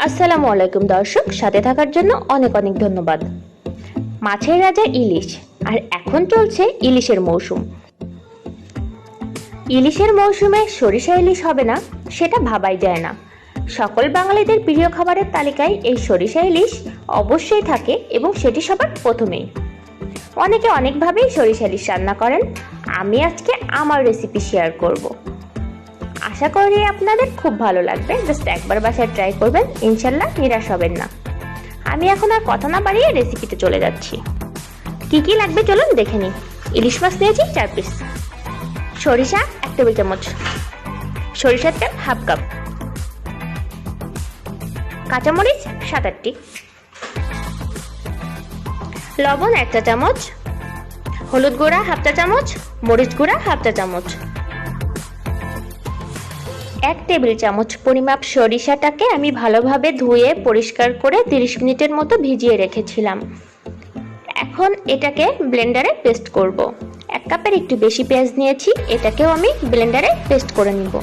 আসসালামু আলাইকুম দর্শক, সাথে থাকার জন্য অনেক অনেক ধন্যবাদ। মাছের রাজা ইলিশ, আর এখন চলছে ইলিশের মৌসুম। ইলিশের মৌসুমে সরিষা ইলিশ হবে না সেটা ভাবাই যায় না। সকল বাঙালিদের প্রিয় খাবারের তালিকায় এই সরিষা ইলিশ অবশ্যই থাকে এবং সেটি সবার প্রথমেই। অনেকে অনেকভাবেই সরিষা ইলিশ রান্না করেন, আমি আজকে আমার রেসিপি শেয়ার করব। আশা করি আপনাদের খুব ভালো লাগবে। জাস্ট একবার বাসায় ট্রাই করবেন, ইনশাল্লাহ নিরাশ হবেন না। আমি এখন আর কথা না বাড়িয়ে রেসিপিতে চলে যাচ্ছি। কি কি লাগবে চলুন দেখে নিই। ইলিশ মাছ নিয়েছি 4 পিস, সরিষা 1 টেবিল চামচ, সরিষার তেল 1/2 কাপ, কাঁচামরিচ 7-8টি, লবণ 1 চা চামচ, হলুদ গুঁড়া 1/2 চা চামচ, মরিচ গুঁড়া 1/2 চা চামচ। 1 টেবিল চামচ পরিমাপ সরিষাটাকে আমি ভালোভাবে ধুয়ে পরিষ্কার করে 30 মিনিটের মতো ভিজিয়ে রেখেছিলাম। এখন এটাকে ব্লেন্ডারে পেস্ট করব। 1 কাপের একটু বেশি পেঁয়াজ নিয়েছি, এটাকেও আমি ব্লেন্ডারে পেস্ট করে নিব।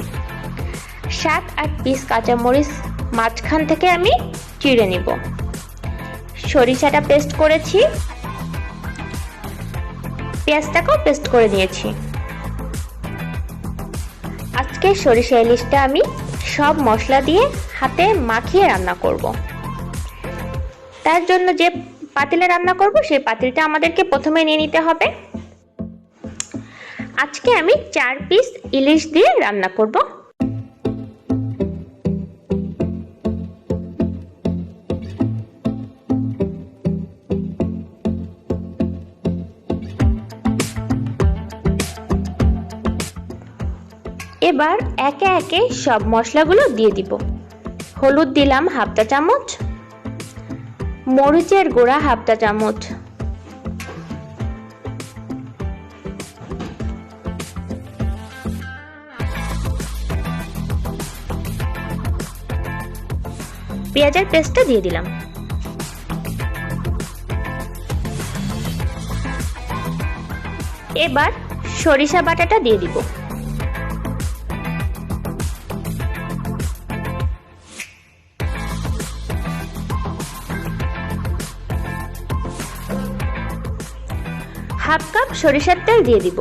7-8 পিস কাঁচামরিচ মাঝখান থেকে আমি চিড়ে নিব। সরিষাটা পেস্ট করেছি, পেঁয়াজটাকেও পেস্ট করে নিয়েছি। আজকে সরিষা ইলিশটা আমি সব মশলা দিয়ে হাতে মাখিয়ে রান্না করব। তার জন্য যে পাতিলে রান্না করব সেই পাতিলটা আমাদেরকে প্রথমে নিয়ে নিতে হবে। আজকে আমি 4 পিস ইলিশ দিয়ে রান্না করব। এবার একে একে সব মশলাগুলো দিয়ে দিব। হলুদ দিলাম 1/2 চা চামচ, মরিচের গুঁড়া 1/2 চা চামচ, পেঁয়াজের পেস্টটা দিয়ে দিলাম। এবার সরিষা বাটাটা দিয়ে দিব। হাফ কাপ সরিষার তেল দিয়ে দিব।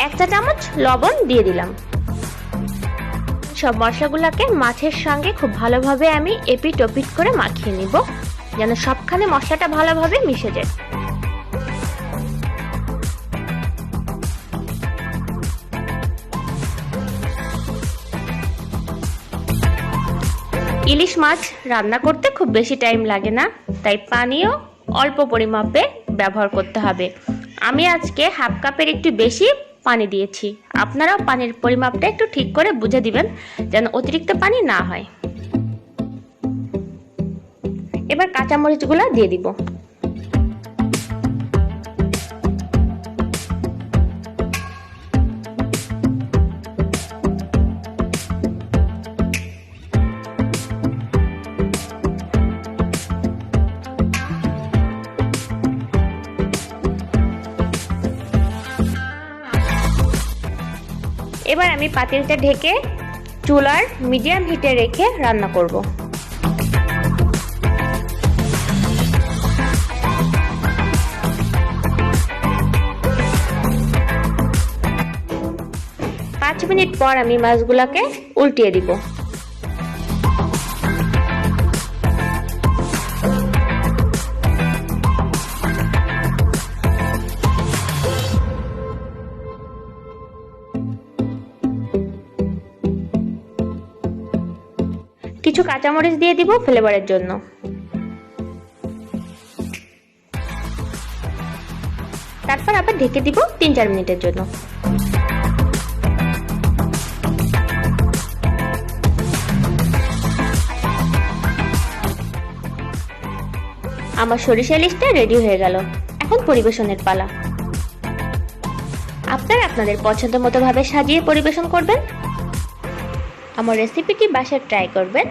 এক চা চামচ লবণ দিয়ে দিলাম। সব মশলাগুলোকে মাছের সঙ্গে খুব ভালোভাবে আমি এপিট ওপিট করে মাখিয়ে নিব, যেন সবখানে মশলাটা ভালোভাবে মিশে যায়। ইলিশ মাছ রান্না করতে খুব বেশি টাইম লাগে না, তাই পানিও অল্প পরিমাপে ব্যবহার করতে হবে। আমি আজকে 1/2 কাপের একটু বেশি পানি দিয়েছি। আপনারাও পানির পরিমাপটা একটু ঠিক করে বুঝে দিবেন, যেন অতিরিক্ত পানি না হয়। এবার কাঁচামরিচগুলো দিয়ে দিব। এবার আমি পাতিলটা ঢেকে চুলার মিডিয়াম হিটে রেখে রান্না করব। পাঁচ মিনিট পর আমি মাছগুলোকে উল্টিয়ে দিব। কিছু কাঁচামরিচ দিয়ে দিব ফ্লেভারের জন্য। তারপর আবার ঢেকে দিব 3-4 মিনিটের জন্য। আমার সরিষা ইলিশটা রেডি হয়ে গেল। এখন পরিবেশনের পালা। আপনারা আপনাদের পছন্দ মতো ভাবে সাজিয়ে পরিবেশন করবেন। আমার রেসিপিটি বাসায় ট্রাই করবেন।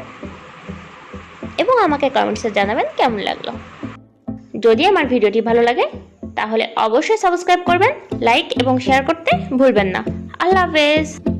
এবং আমাকে কমেন্টসে জানাবেন কেমন লাগলো। যদি আমার ভিডিওটি ভালো লাগে তাহলে অবশ্যই সাবস্ক্রাইব করবেন, লাইক এবং শেয়ার করতে ভুলবেন না। আল্লাহ হাফেজ।